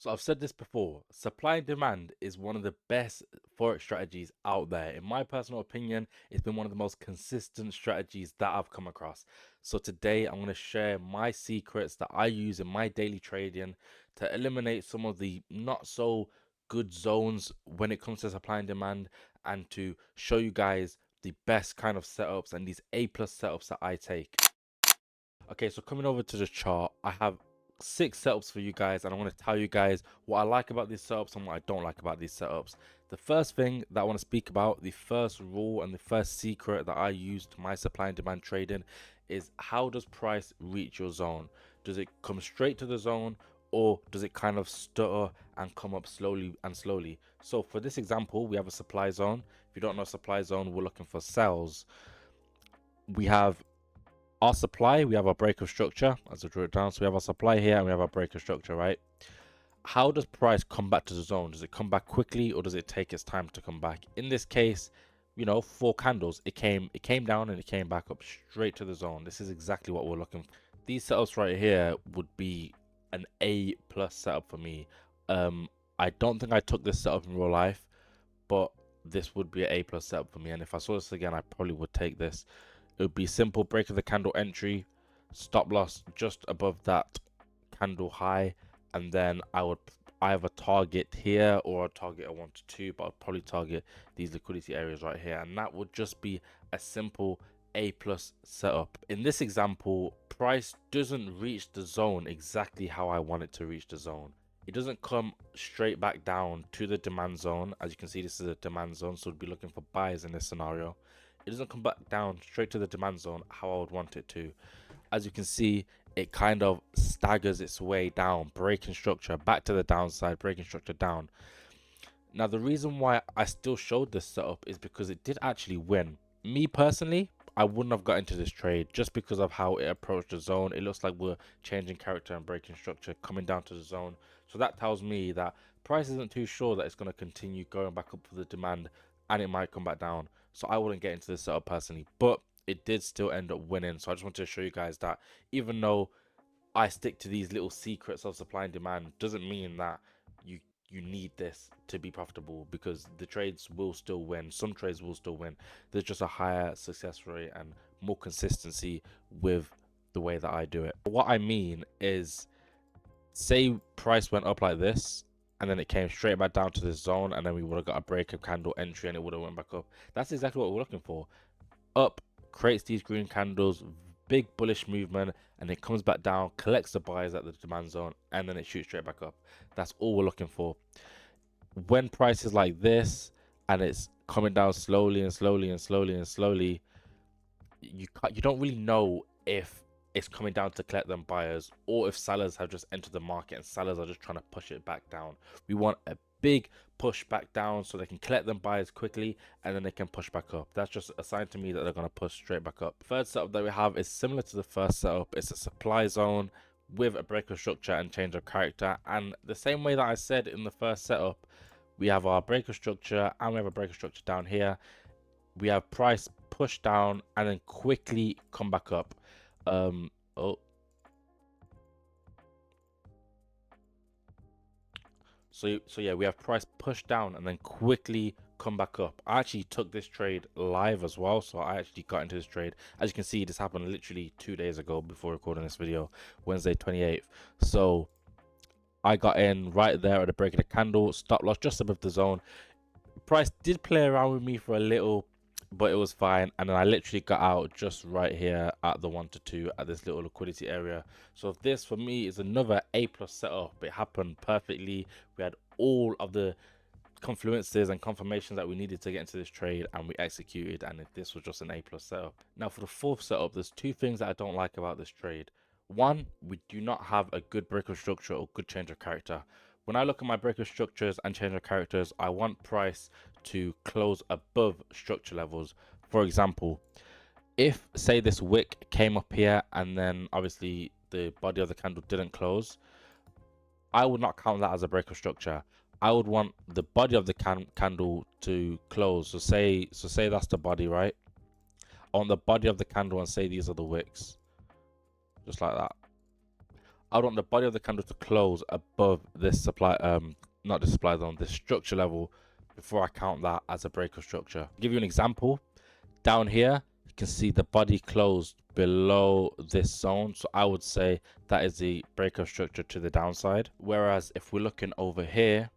So I've said this before, supply and demand is one of the best forex strategies out there. In my personal opinion, it's been one of the most consistent strategies that I've come across. So today I'm going to share my secrets that I use in my daily trading to eliminate some of the not so good zones when it comes to supply and demand, and to show you guys the best kind of setups and these A plus setups that I take. Okay, so coming over to the chart, I have 6 setups for you guys, and I want to tell you guys what I like about these setups and what I don't like about these setups. The first thing that I want to speak about, the first rule and the first secret that I use to my supply and demand trading, is how does price reach your zone? Does it come straight to the zone, or does it kind of stutter and come up slowly and slowly? So for this example, we have a supply zone. If you don't know supply zone, we're looking for sells. We have our supply, we have our breaker structure, as I drew it down. So we have our supply here and we have our breaker structure, right? How does price come back to the zone? Does it come back quickly, or does it take its time to come back? In this case, 4 candles, it came down and it came back up straight to the zone. This is exactly what we're looking for. These setups right here would be an A plus setup for me. I don't think I took this setup in real life, but this would be an A plus setup for me. And if I saw this again, I probably would take this. It would be simple break of the candle entry, stop loss just above that candle high, and then I would either target here or I'd target a 1 to 2, but I'd probably target these liquidity areas right here, and that would just be a simple A plus setup. In this example, price doesn't reach the zone exactly how I want it to reach the zone. It doesn't come straight back down to the demand zone. As you can see, this is a demand zone, so we'd be looking for buyers in this scenario. It doesn't come back down straight to the demand zone how I would want it to. As you can see, it kind of staggers its way down, breaking structure back to the downside, breaking structure down. Now, the reason why I still showed this setup is because it did actually win. Me personally, I wouldn't have got into this trade just because of how it approached the zone. It looks like we're changing character and breaking structure, coming down to the zone. So that tells me that price isn't too sure that it's going to continue going back up for the demand, and it might come back down. So I wouldn't get into this setup personally, but it did still end up winning. So I just wanted to show you guys that even though I stick to these little secrets of supply and demand, doesn't mean that you you need this to be profitable, because the trades will still win. Some trades will still win. There's just a higher success rate and more consistency with the way that I do it. What I mean is, say price went up like this and then it came straight back down to this zone, and then we would have got a break of candle entry and it would have went back up. That's exactly what we're looking for. Up, creates these green candles, big bullish movement, and it comes back down, collects the buyers at the demand zone, and then it shoots straight back up. That's all we're looking for. When prices like this and it's coming down slowly and slowly and slowly and slowly, you don't really know if it's coming down to collect them buyers, or if sellers have just entered the market and sellers are just trying to push it back down. We want a big push back down so they can collect them buyers quickly, and then they can push back up. That's just a sign to me that they're going to push straight back up. Third setup that we have is similar to the first setup. It's a supply zone with a breaker structure and change of character, and the same way that I said in the first setup, we have our breaker structure and we have a breaker structure down here. We have price push down and then quickly come back up. Oh, so yeah, we have price push down and then quickly come back up. I actually took this trade live as well, so I actually got into this trade. As you can see, this happened literally 2 days ago before recording this video, Wednesday 28th. So I got in right there at the break of the candle, stop loss just above the zone. Price did play around with me for a little, but it was fine, and then I literally got out just right here at the 1 to 2 at this little liquidity area. So this for me is another A plus setup. It happened perfectly. We had all of the confluences and confirmations that we needed to get into this trade, and we executed, and this was just an A plus setup. Now for the fourth setup, there's 2 things that I don't like about this trade. One, we do not have a good breaker structure or good change of character. When I look at my breaker structures and change of characters, I want price to close above structure levels. For example, if say this wick came up here and then obviously the body of the candle didn't close, I would not count that as a breaker structure. I would want the body of the candle to close. So say that's the body, right? I want the body of the candle and say these are the wicks, just like that. I would want the body of the candle to close above this supply, not the supply zone, this structure level, before I count that as a breaker structure. I'll give you an example. Down here, you can see the body closed below this zone. So I would say that is the breaker structure to the downside. Whereas if we're looking over here,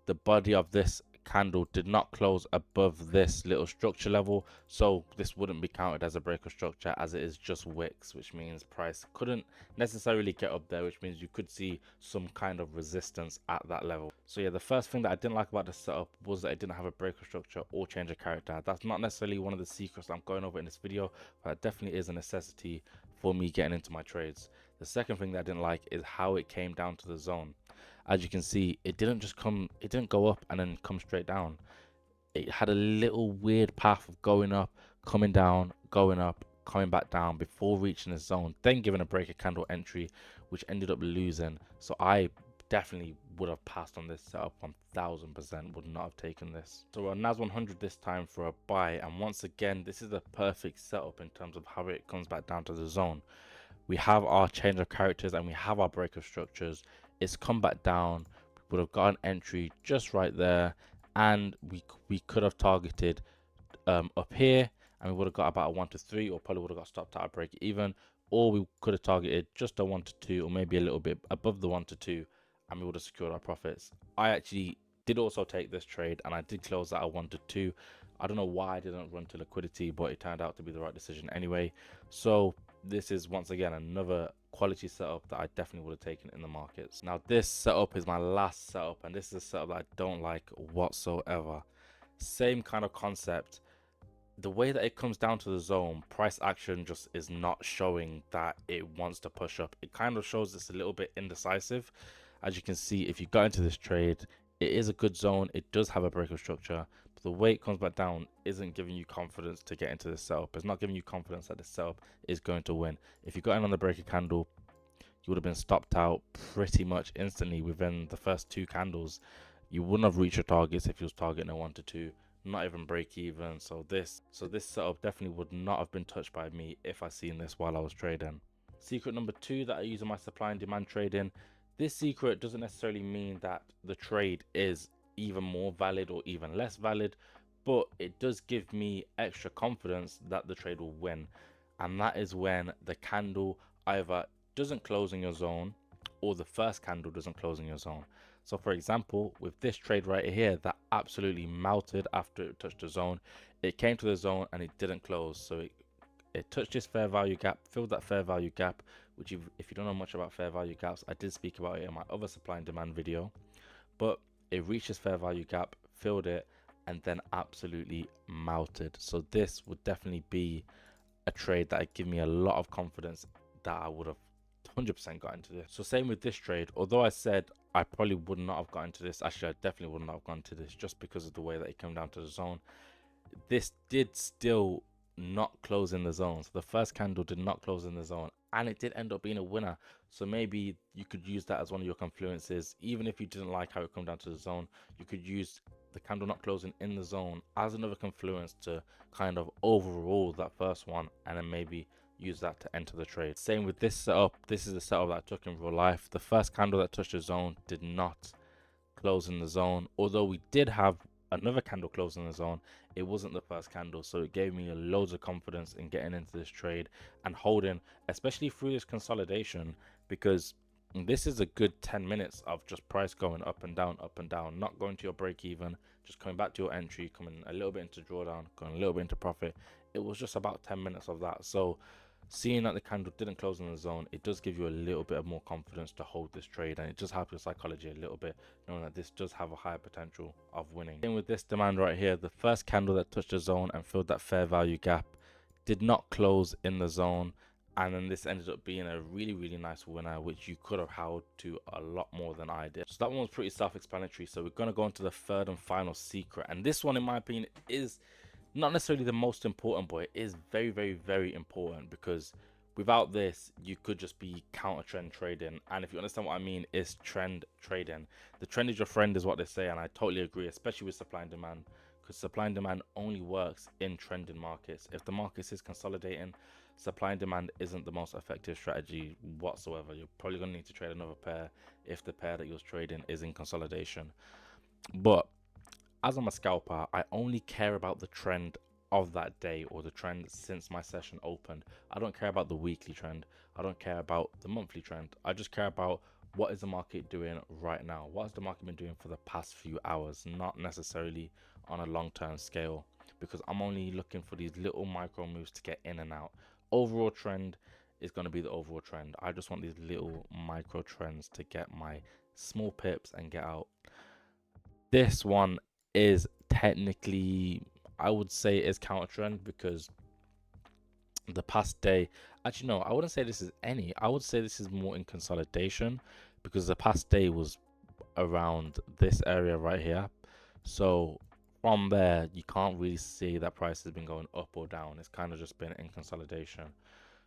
the body of this candle did not close above this little structure level, so this wouldn't be counted as a breaker structure, as it is just wicks, which means price couldn't necessarily get up there, which means you could see some kind of resistance at that level. So yeah, the first thing that I didn't like about the setup was that it didn't have a breaker structure or change of character. That's not necessarily one of the secrets I'm going over in this video, but it definitely is a necessity for me getting into my trades. The second thing that I didn't like is how it came down to the zone. As you can see, it didn't go up and then come straight down. It had a little weird path of going up, coming down, going up, coming back down before reaching the zone, then giving a breaker candle entry, which ended up losing. So I definitely would have passed on this setup. 1000% would not have taken this. So we're on NAS 100 this time for a buy, and once again, this is the perfect setup in terms of how it comes back down to the zone. We have our change of characters and we have our breaker structures. It's come back down. We would have got an entry just right there, and we could have targeted up here, and we would have got about a 1 to 3, or probably would have got stopped at a break even, or we could have targeted just a 1 to 2, or maybe a little bit above the 1 to 2, and we would have secured our profits. I actually did also take this trade, and I did close that at 1 to 2. I don't know why I didn't run to liquidity, but it turned out to be the right decision anyway. So this is once again another quality setup that I definitely would have taken in the markets. Now this setup is my last setup, and this is a setup that I don't like whatsoever. Same kind of concept. The way that it comes down to the zone, price action just is not showing that it wants to push up. It kind of shows it's a little bit indecisive. As you can see, if you got into this trade, it is a good zone. It does have a breaker structure, but the way it comes back down isn't giving you confidence to get into this setup. It's not giving you confidence that the setup is going to win. If you got in on the breaker candle, you would have been stopped out pretty much instantly within the first 2 candles. You wouldn't have reached your targets if you was targeting a 1 to 2, not even break even. So this setup definitely would not have been touched by me if I seen this while I was trading. Secret number 2 that I use in my supply and demand trading. This secret doesn't necessarily mean that the trade is even more valid or even less valid, but it does give me extra confidence that the trade will win. And that is when the candle either doesn't close in your zone, or the first candle doesn't close in your zone. So for example, with this trade right here that absolutely melted after it touched the zone, it came to the zone and it didn't close. So it touched this fair value gap, filled that fair value gap, which if you don't know much about fair value gaps, I did speak about it in my other supply and demand video. But it reached this fair value gap, filled it, and then absolutely melted. So this would definitely be a trade that would give me a lot of confidence that I would have 100% got into this. So same with this trade. Although I said I probably would not have got into this, actually I definitely would not have gone to this just because of the way that it came down to the zone. This did still not close in the zone. So the first candle did not close in the zone, and it did end up being a winner. So maybe you could use that as one of your confluences. Even if you didn't like how it come down to the zone, you could use the candle not closing in the zone as another confluence to kind of overrule that first one, and then maybe use that to enter the trade. Same with this setup. This is the setup that I took in real life. The first candle that touched the zone did not close in the zone, although we did have another candle close in the zone. It wasn't the first candle, so it gave me loads of confidence in getting into this trade and holding, especially through this consolidation, because this is a good 10 minutes of just price going up and down, not going to your break even, just coming back to your entry, coming a little bit into drawdown, going a little bit into profit. It was just about 10 minutes of that. So seeing that the candle didn't close in the zone, it does give you a little bit of more confidence to hold this trade, and it just helps your psychology a little bit, knowing that this does have a higher potential of winning. And with this demand right here, the first candle that touched the zone and filled that fair value gap did not close in the zone, and then this ended up being a really nice winner, which you could have held to a lot more than I did. So that one was pretty self-explanatory. So we're going to go into the third and final secret, and this one in my opinion is not necessarily the most important, but it is very important, because without this you could just be counter trend trading. And if you understand what I mean, it's trend trading. The trend is your friend is what they say, and I totally agree, especially with supply and demand, because supply and demand only works in trending markets. If the market is consolidating, supply and demand isn't the most effective strategy whatsoever. You're probably going to need to trade another pair if the pair that you're trading is in consolidation. But as I'm a scalper, I only care about the trend of that day or the trend since my session opened. I don't care about the weekly trend. I don't care about the monthly trend. I just care about what is the market doing right now. What has the market been doing for the past few hours, not necessarily on a long-term scale, because I'm only looking for these little micro moves to get in and out. Overall trend is going to be the overall trend. I just want these little micro trends to get my small pips and get out. This one is technically, I would say, is counter trend because the past day, actually, no, I wouldn't say this is any. I would say this is more in consolidation because the past day was around this area right here. So from there, you can't really see that price has been going up or down. It's kind of just been in consolidation.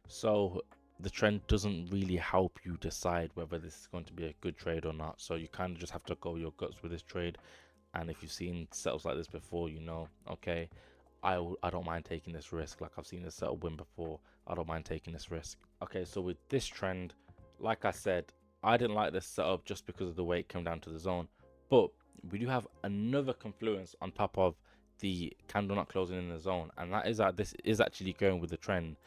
So the trend doesn't really help you decide whether this is going to be a good trade or not. So you kind of just have to go your guts with this trade. And if you've seen setups like this before, you know, okay, I don't mind taking this risk. Like I've seen this setup win before. I don't mind taking this risk. Okay, so with this trend, like I said, I didn't like this setup just because of the way it came down to the zone. But we do have another confluence on top of the candle not closing in the zone, and that is that this is actually going with the trend.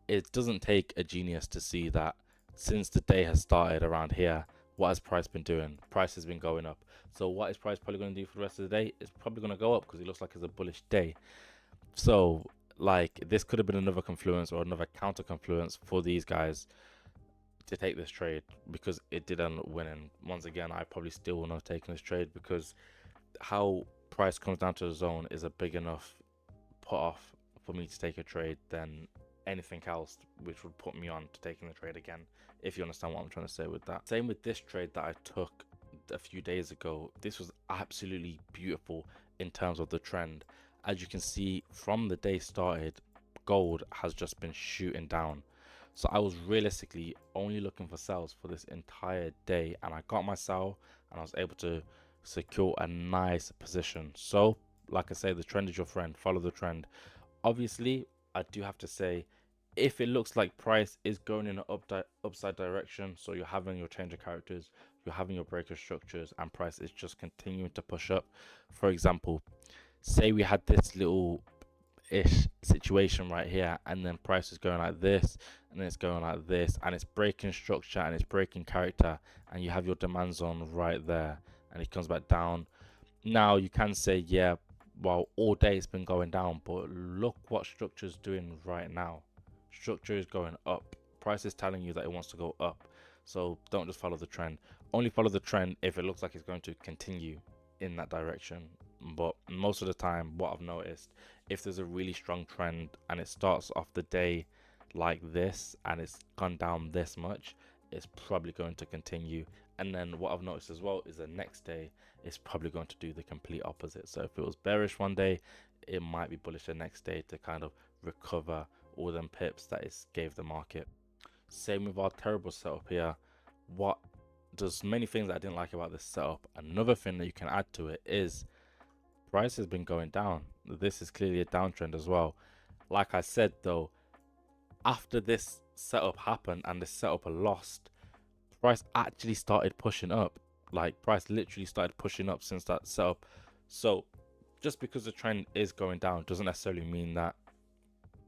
It doesn't take a genius to see that since the day has started around here, what has price been doing? Price has been going up. So what is price probably going to do for the rest of the day? It's probably going to go up because it looks like it's a bullish day. So like this could have been another confluence or another counter confluence for these guys to take this trade because it did end up winning. Once again, I probably still wouldn't have taken this trade because how price comes down to the zone is a big enough put off for me to take a trade than anything else, which would put me on to taking the trade again, if you understand what I'm trying to say with that. Same with this trade that I took a few days ago. This was absolutely beautiful in terms of the trend. As you can see, from the day started, gold has just been shooting down. So I was realistically only looking for sells for this entire day, and I got my sell and I was able to secure a nice position. So like I say, the trend is your friend. Follow the trend. Obviously, I do have to say, if it looks like price is going in an upside direction, so you're having your change of characters, you're having your breaker structures, and price is just continuing to push up. For example, say we had this little ish situation right here, and then price is going like this, and then it's going like this, and it's breaking structure and it's breaking character, and you have your demand zone right there, and it comes back down. Now you can say, yeah, well, all day it's been going down, but look what structure is doing right now. Structure is going up. Price is telling you that it wants to go up. So don't just follow the trend. Only follow the trend if it looks like it's going to continue in that direction. But most of the time, what I've noticed, if there's a really strong trend and it starts off the day like this and it's gone down this much, it's probably going to continue. And then what I've noticed as well is the next day it's probably going to do the complete opposite. So if it was bearish one day, it might be bullish the next day to kind of recover all them pips that it gave the market. Same with our terrible setup here. What There's many things that I didn't like about this setup. Another thing that you can add to it is price has been going down. This is clearly a downtrend as well. Like I said though, after this setup happened and this setup lost, price actually started pushing up. Like price literally started pushing up since that setup. So just because the trend is going down doesn't necessarily mean that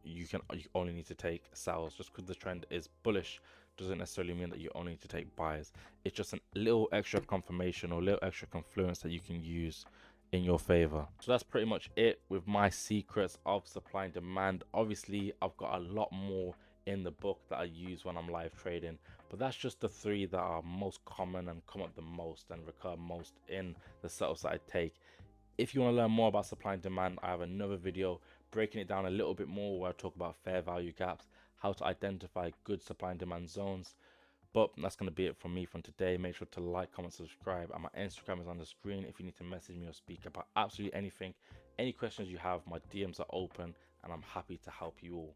you only need to take sells. Just because the trend is bullish doesn't necessarily mean that you only need to take buys. It's just a little extra confirmation or little extra confluence that you can use in your favor. So that's pretty much it with my secrets of supply and demand. Obviously I've got a lot more in the book that I use when I'm live trading, but that's just the three that are most common and come up the most and recur most in the setups that I take. If you want to learn more about supply and demand, I have another video breaking it down a little bit more where I talk about fair value gaps, how to identify good supply and demand zones. But that's going to be it from me from today. Make sure to like, comment, subscribe, and my Instagram is on the screen if you need to message me or speak about absolutely anything. Any questions you have, my DMs are open and I'm happy to help you all.